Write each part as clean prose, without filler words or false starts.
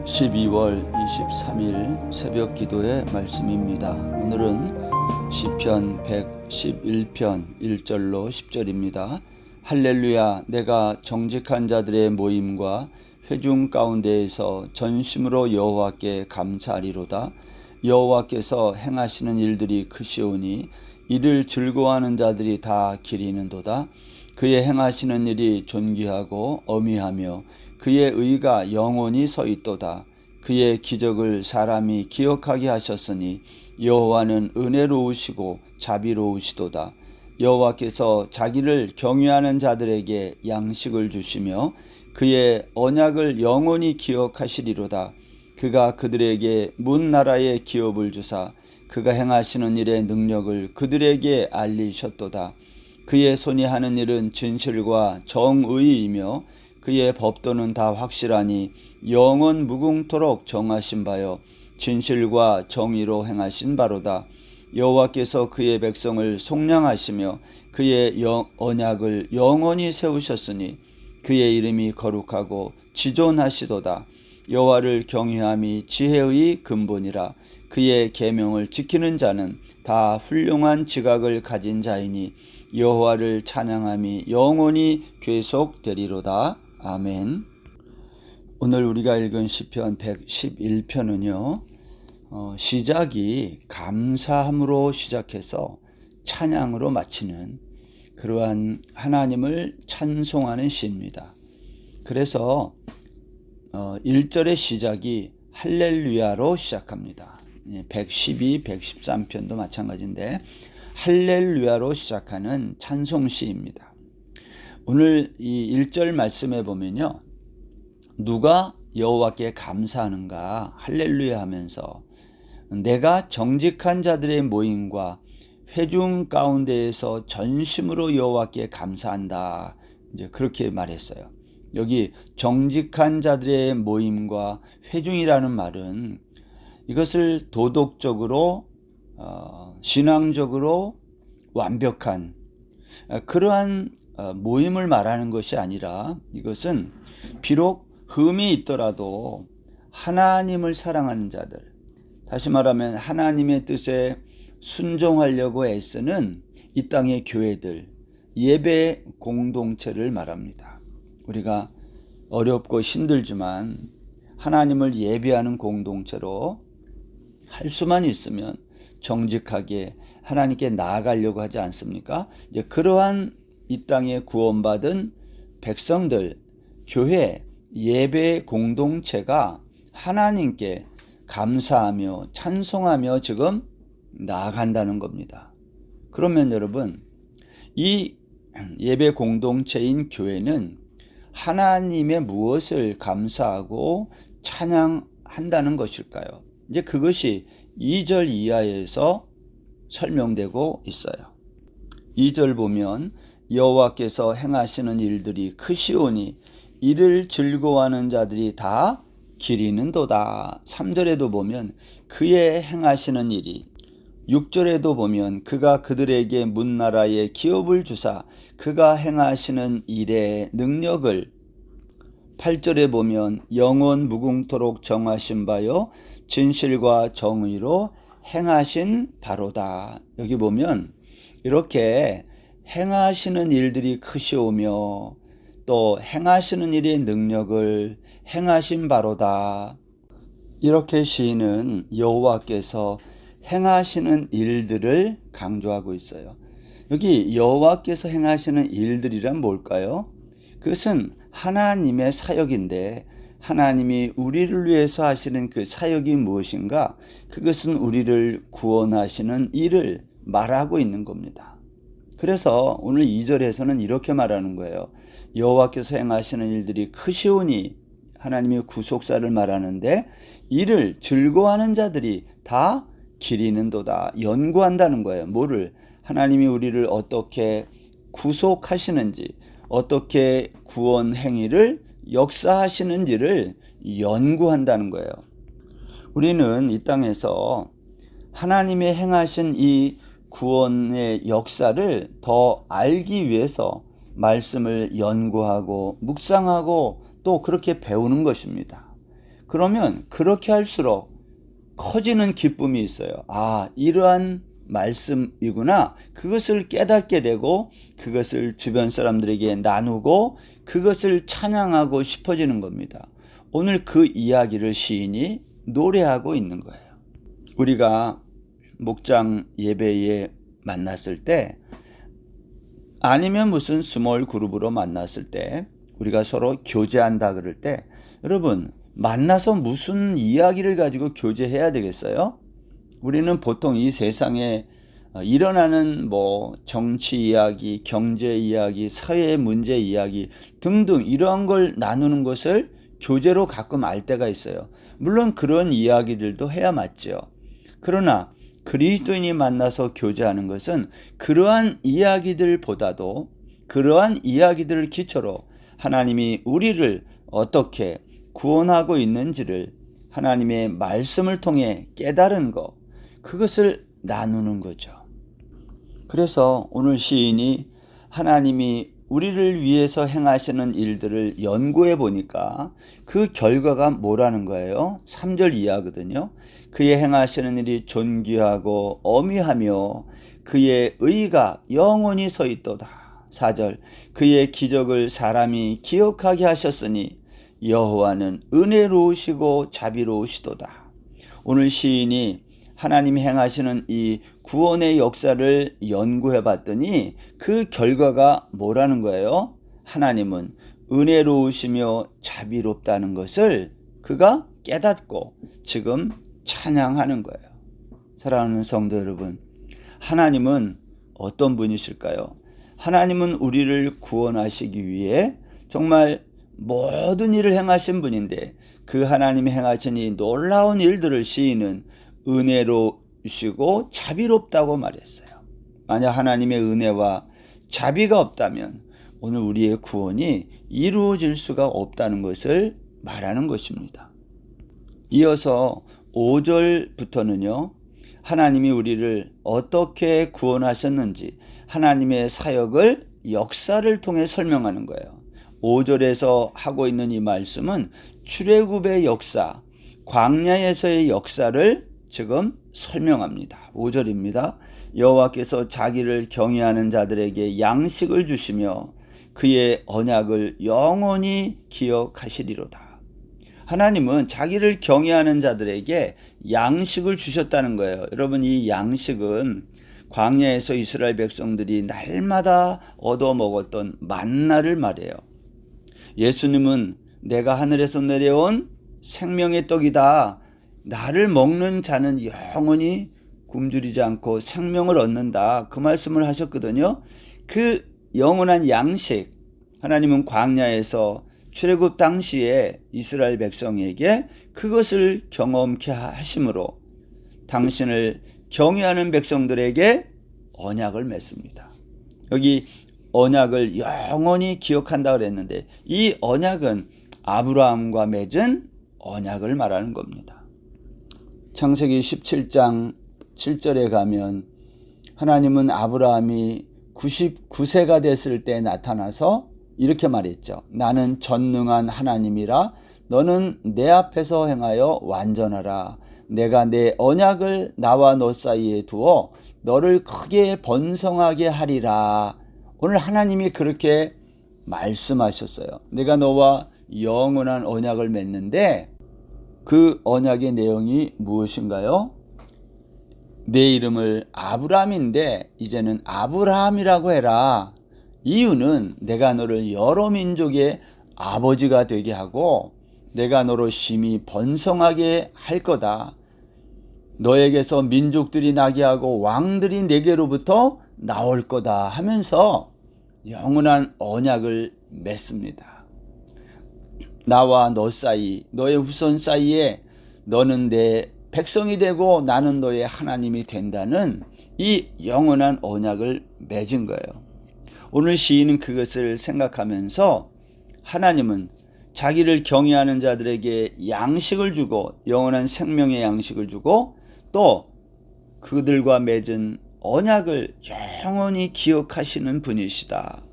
12월 23일 새벽 기도의 말씀입니다. 오늘은 시편 111편 1절로 10절입니다. 할렐루야, 내가 정직한 자들의 모임과 회중 가운데에서 전심으로 여호와께 감사하리로다. 여호와께서 행하시는 일들이 크시오니 이를 즐거워하는 자들이 다 기리는도다. 그의 행하시는 일이 존귀하고 어미하며 그의 의가 영원히 서 있도다. 그의 기적을 사람이 기억하게 하셨으니 여호와는 은혜로우시고 자비로우시도다. 여호와께서 자기를 경외하는 자들에게 양식을 주시며 그의 언약을 영원히 기억하시리로다. 그가 그들에게 문 나라의 기업을 주사 그가 행하시는 일의 능력을 그들에게 알리셨도다. 그의 손이 하는 일은 진실과 정의이며 그의 법도는 다 확실하니 영원 무궁토록 정하신 바요 진실과 정의로 행하신 바로다. 여호와께서 그의 백성을 속량하시며 그의 언약을 영원히 세우셨으니 그의 이름이 거룩하고 지존하시도다. 여호와를 경외함이 지혜의 근본이라. 그의 계명을 지키는 자는 다 훌륭한 지각을 가진 자이니 여호와를 찬양함이 영원히 계속되리로다. 아멘. 오늘 우리가 읽은 시편 111편은요 시작이 감사함으로 시작해서 찬양으로 마치는 그러한 하나님을 찬송하는 시입니다. 그래서 1절의 시작이 할렐루야로 시작합니다. 112, 113편도 마찬가지인데 할렐루야로 시작하는 찬송시입니다. 오늘 이 1절 말씀에 보면요, 누가 여호와께 감사하는가 할렐루야 하면서 내가 정직한 자들의 모임과 회중 가운데에서 전심으로 여호와께 감사한다, 이제 그렇게 말했어요. 여기 정직한 자들의 모임과 회중이라는 말은 이것을 도덕적으로 신앙적으로 완벽한 그러한 모임을 말하는 것이 아니라 이것은 비록 흠이 있더라도 하나님을 사랑하는 자들, 다시 말하면 하나님의 뜻에 순종하려고 애쓰는 이 땅의 교회들, 예배 공동체를 말합니다. 우리가 어렵고 힘들지만 하나님을 예배하는 공동체로 할 수만 있으면 정직하게 하나님께 나아가려고 하지 않습니까? 이제 그러한 이 땅에 구원받은 백성들, 교회, 예배 공동체가 하나님께 감사하며 찬송하며 지금 나아간다는 겁니다. 그러면 여러분, 이 예배 공동체인 교회는 하나님의 무엇을 감사하고 찬양한다는 것일까요? 이제 그것이 2절 이하에서 설명되고 있어요. 2절 보면 여호와께서 행하시는 일들이 크시오니 이를 즐거워하는 자들이 다 기리는도다. 3절에도 보면 그의 행하시는 일이, 6절에도 보면 그가 그들에게 문나라의 기업을 주사 그가 행하시는 일의 능력을, 8절에 보면 영원 무궁토록 정하신 바요 진실과 정의로 행하신 바로다. 여기 보면 이렇게 행하시는 일들이 크시오며 또 행하시는 일의 능력을 행하신 바로다. 이렇게 시인은 여호와께서 행하시는 일들을 강조하고 있어요. 여기 여호와께서 행하시는 일들이란 뭘까요? 그것은 하나님의 사역인데 하나님이 우리를 위해서 하시는 그 사역이 무엇인가? 그것은 우리를 구원하시는 일을 말하고 있는 겁니다. 그래서 오늘 2절에서는 이렇게 말하는 거예요. 여호와께서 행하시는 일들이 크시오니, 하나님의 구속사를 말하는데 이를 즐거워하는 자들이 다 기리는도다. 연구한다는 거예요. 뭐를? 하나님이 우리를 어떻게 구속하시는지, 어떻게 구원 행위를 역사하시는지를 연구한다는 거예요. 우리는 이 땅에서 하나님의 행하신 이 구원의 역사를 더 알기 위해서 말씀을 연구하고 묵상하고 또 그렇게 배우는 것입니다. 그러면 그렇게 할수록 커지는 기쁨이 있어요. 아, 이러한 말씀이구나. 그것을 깨닫게 되고 그것을 주변 사람들에게 나누고 그것을 찬양하고 싶어지는 겁니다. 오늘 그 이야기를 시인이 노래하고 있는 거예요. 우리가 목장 예배에 만났을 때, 아니면 무슨 스몰 그룹으로 만났을 때, 우리가 서로 교제한다 그럴 때, 여러분 만나서 무슨 이야기를 가지고 교제해야 되겠어요? 우리는 보통 이 세상에 일어나는 정치 이야기, 경제 이야기, 사회 문제 이야기 등등 이러한 걸 나누는 것을 교제로 가끔 알 때가 있어요. 물론 그런 이야기들도 해야 맞죠. 그러나 그리스도인이 만나서 교제하는 것은 그러한 이야기들보다도 그러한 이야기들을 기초로 하나님이 우리를 어떻게 구원하고 있는지를 하나님의 말씀을 통해 깨달은 것, 그것을 나누는 거죠. 그래서 오늘 시인이 하나님이 우리를 위해서 행하시는 일들을 연구해 보니까 그 결과가 뭐라는 거예요? 3절 이하거든요. 그의 행하시는 일이 존귀하고 어미하며 그의 의가 영원히 서 있도다. 4절 그의 기적을 사람이 기억하게 하셨으니 여호와는 은혜로우시고 자비로우시도다. 오늘 시인이 하나님이 행하시는 이 구원의 역사를 연구해 봤더니 그 결과가 뭐라는 거예요? 하나님은 은혜로우시며 자비롭다는 것을 그가 깨닫고 지금 찬양하는 거예요. 사랑하는 성도 여러분, 하나님은 어떤 분이실까요? 하나님은 우리를 구원하시기 위해 정말 모든 일을 행하신 분인데 그 하나님이 행하신 이 놀라운 일들을 시인은 은혜로우시고 자비롭다고 말했어요. 만약 하나님의 은혜와 자비가 없다면 오늘 우리의 구원이 이루어질 수가 없다는 것을 말하는 것입니다. 이어서 5절부터는요, 하나님이 우리를 어떻게 구원하셨는지 하나님의 사역을 역사를 통해 설명하는 거예요. 5절에서 하고 있는 이 말씀은 출애굽의 역사, 광야에서의 역사를 지금 설명합니다. 5절입니다. 여호와께서 자기를 경외하는 자들에게 양식을 주시며 그의 언약을 영원히 기억하시리로다. 하나님은 자기를 경외하는 자들에게 양식을 주셨다는 거예요. 여러분, 이 양식은 광야에서 이스라엘 백성들이 날마다 얻어 먹었던 만나를 말해요. 예수님은 내가 하늘에서 내려온 생명의 떡이다. 나를 먹는 자는 영원히 굶주리지 않고 생명을 얻는다. 그 말씀을 하셨거든요. 그 영원한 양식, 하나님은 광야에서 출애굽 당시에 이스라엘 백성에게 그것을 경험케 하심으로 당신을 경외하는 백성들에게 언약을 맺습니다. 여기 언약을 영원히 기억한다 그랬는데 이 언약은 아브라함과 맺은 언약을 말하는 겁니다. 창세기 17장 7절에 가면 하나님은 아브라함이 99세가 됐을 때 나타나서 이렇게 말했죠. 나는 전능한 하나님이라 너는 내 앞에서 행하여 완전하라. 내가 내 언약을 나와 너 사이에 두어 너를 크게 번성하게 하리라. 오늘 하나님이 그렇게 말씀하셨어요. 내가 너와 영원한 언약을 맺는데 그 언약의 내용이 무엇인가요? 내 이름을 아브라함인데 이제는 아브라함이라고 해라. 이유는 내가 너를 여러 민족의 아버지가 되게 하고 내가 너로 심히 번성하게 할 거다. 너에게서 민족들이 나게 하고 왕들이 내게로부터 나올 거다 하면서 영원한 언약을 맺습니다. 나와 너 사이, 너의 후손 사이에 너는 내 백성이 되고 나는 너의 하나님이 된다는 이 영원한 언약을 맺은 거예요. 오늘 시인은 그것을 생각하면서 하나님은 자기를 경외하는 자들에게 양식을 주고 영원한 생명의 양식을 주고 또 그들과 맺은 언약을 영원히 기억하시는 분이시다.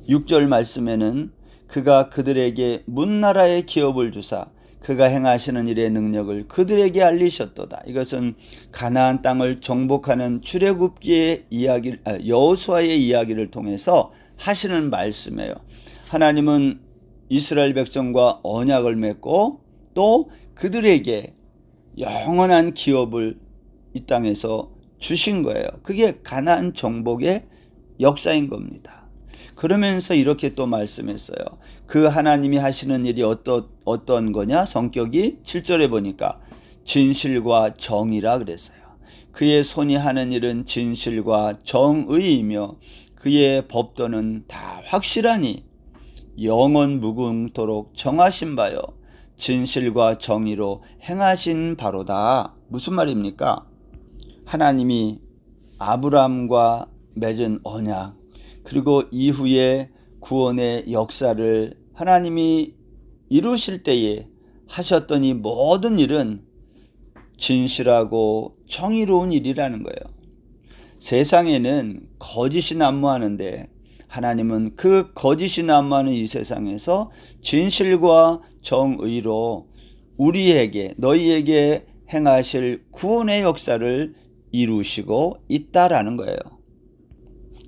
6절 말씀에는 그가 그들에게 문나라의 기업을 주사 그가 행하시는 일의 능력을 그들에게 알리셨도다. 이것은 가나안 땅을 정복하는 출애굽기의 이야기, 여호수아의 이야기를 통해서 하시는 말씀이에요. 하나님은 이스라엘 백성과 언약을 맺고 또 그들에게 영원한 기업을 이 땅에서 주신 거예요. 그게 가나안 정복의 역사인 겁니다. 그러면서 이렇게 또 말씀했어요. 그 하나님이 하시는 일이 어떤 거냐? 성격이 7절에 보니까 진실과 정의라 그랬어요. 그의 손이 하는 일은 진실과 정의이며 그의 법도는 다 확실하니 영원 무궁토록 정하신 바요 진실과 정의로 행하신 바로다. 무슨 말입니까? 하나님이 아브라함과 맺은 언약, 그리고 이후에 구원의 역사를 하나님이 이루실 때에 하셨던 이 모든 일은 진실하고 정의로운 일이라는 거예요. 세상에는 거짓이 난무하는데 하나님은 그 거짓이 난무하는 이 세상에서 진실과 정의로 우리에게, 너희에게 행하실 구원의 역사를 이루시고 있다라는 거예요.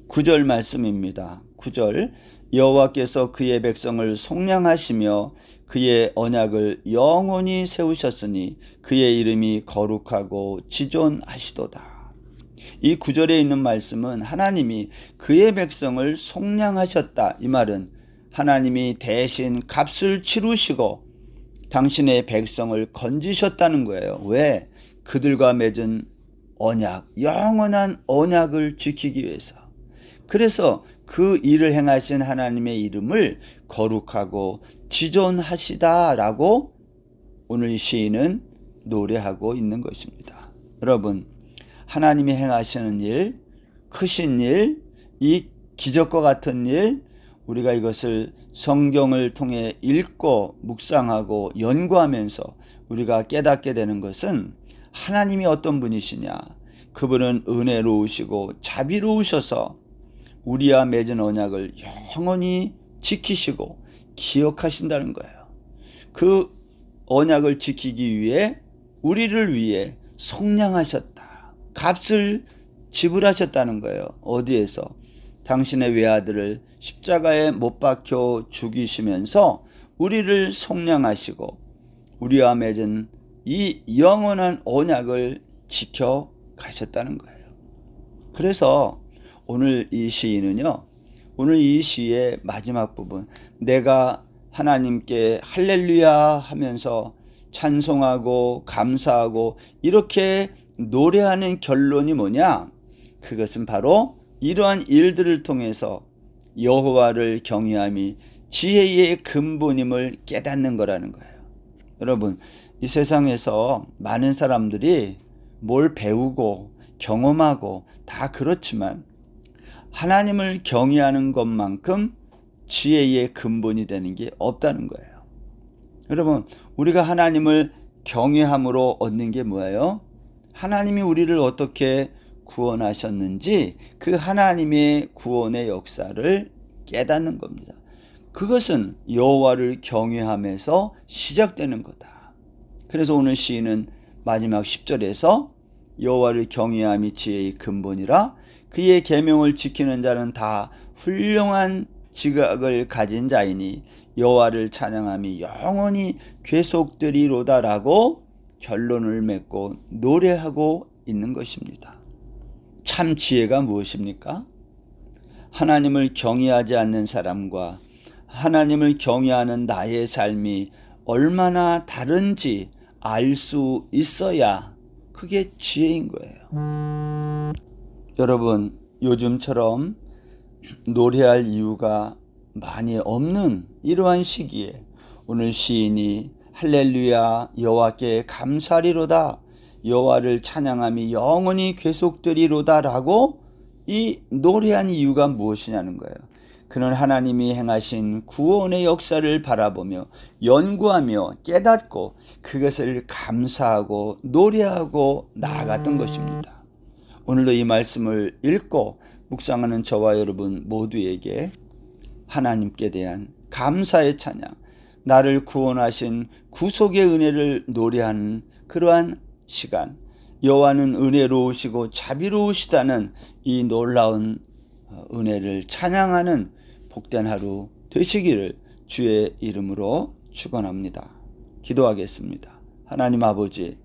9절 말씀입니다. 9절 여호와께서 그의 백성을 속량하시며 그의 언약을 영원히 세우셨으니 그의 이름이 거룩하고 지존하시도다. 이 9절에 있는 말씀은 하나님이 그의 백성을 속량하셨다. 이 말은 하나님이 대신 값을 치르시고 당신의 백성을 건지셨다는 거예요. 왜? 그들과 맺은 언약, 영원한 언약을 지키기 위해서. 그래서 그 일을 행하신 하나님의 이름을 거룩하고 지존하시다라고 오늘 시인은 노래하고 있는 것입니다. 여러분, 하나님이 행하시는 일, 크신 일, 이 기적과 같은 일, 우리가 이것을 성경을 통해 읽고 묵상하고 연구하면서 우리가 깨닫게 되는 것은 하나님이 어떤 분이시냐, 그분은 은혜로우시고 자비로우셔서 우리와 맺은 언약을 영원히 지키시고 기억하신다는 거예요. 그 언약을 지키기 위해 우리를 위해 속량하셨다. 값을 지불하셨다는 거예요. 어디에서? 당신의 외아들을 십자가에 못 박혀 죽이시면서 우리를 속량하시고 우리와 맺은 이 영원한 언약을 지켜 가셨다는 거예요. 그래서 오늘 이 시인은요, 오늘 이 시의 마지막 부분, 내가 하나님께 할렐루야 하면서 찬송하고 감사하고 이렇게 노래하는 결론이 뭐냐? 그것은 바로 이러한 일들을 통해서 여호와를 경외함이 지혜의 근본임을 깨닫는 거라는 거예요. 여러분, 이 세상에서 많은 사람들이 뭘 배우고 경험하고 다 그렇지만 하나님을 경외하는 것만큼 지혜의 근본이 되는 게 없다는 거예요. 여러분, 우리가 하나님을 경외함으로 얻는 게 뭐예요? 하나님이 우리를 어떻게 구원하셨는지 그 하나님의 구원의 역사를 깨닫는 겁니다. 그것은 여호와를 경외함에서 시작되는 거다. 그래서 오늘 시인은 마지막 10절에서 여호와를 경외함이 지혜의 근본이라 그의 계명을 지키는 자는 다 훌륭한 지각을 가진 자이니 여호와를 찬양함이 영원히 계속되리로다라고 결론을 맺고 노래하고 있는 것입니다. 참 지혜가 무엇입니까? 하나님을 경외하지 않는 사람과 하나님을 경외하는 나의 삶이 얼마나 다른지 알 수 있어야 그게 지혜인 거예요. 여러분, 요즘처럼 노래할 이유가 많이 없는 이러한 시기에 오늘 시인이 할렐루야 여호와께 감사리로다, 여호와를 찬양함이 영원히 계속되리로다 라고 이 노래한 이유가 무엇이냐는 거예요. 그는 하나님이 행하신 구원의 역사를 바라보며 연구하며 깨닫고 그것을 감사하고 노래하고 나아갔던 것입니다. 오늘도 이 말씀을 읽고 묵상하는 저와 여러분 모두에게 하나님께 대한 감사의 찬양, 나를 구원하신 구속의 은혜를 노래하는 그러한 시간, 여호와는 은혜로우시고 자비로우시다는 이 놀라운 은혜를 찬양하는 복된 하루 되시기를 주의 이름으로 축원합니다. 기도하겠습니다. 하나님 아버지,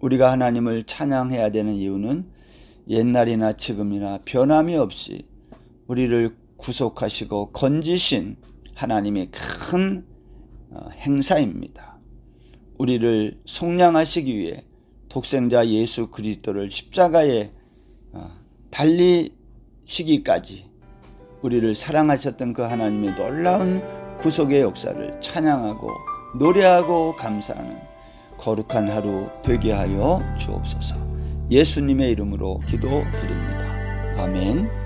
우리가 하나님을 찬양해야 되는 이유는 옛날이나 지금이나 변함이 없이 우리를 구속하시고 건지신 하나님의 큰 행사입니다. 우리를 속량하시기 위해 독생자 예수 그리스도를 십자가에 달리시기까지 우리를 사랑하셨던 그 하나님의 놀라운 구속의 역사를 찬양하고 노래하고 감사하는 거룩한 하루 되게 하여 주옵소서. 예수님의 이름으로 기도드립니다. 아멘.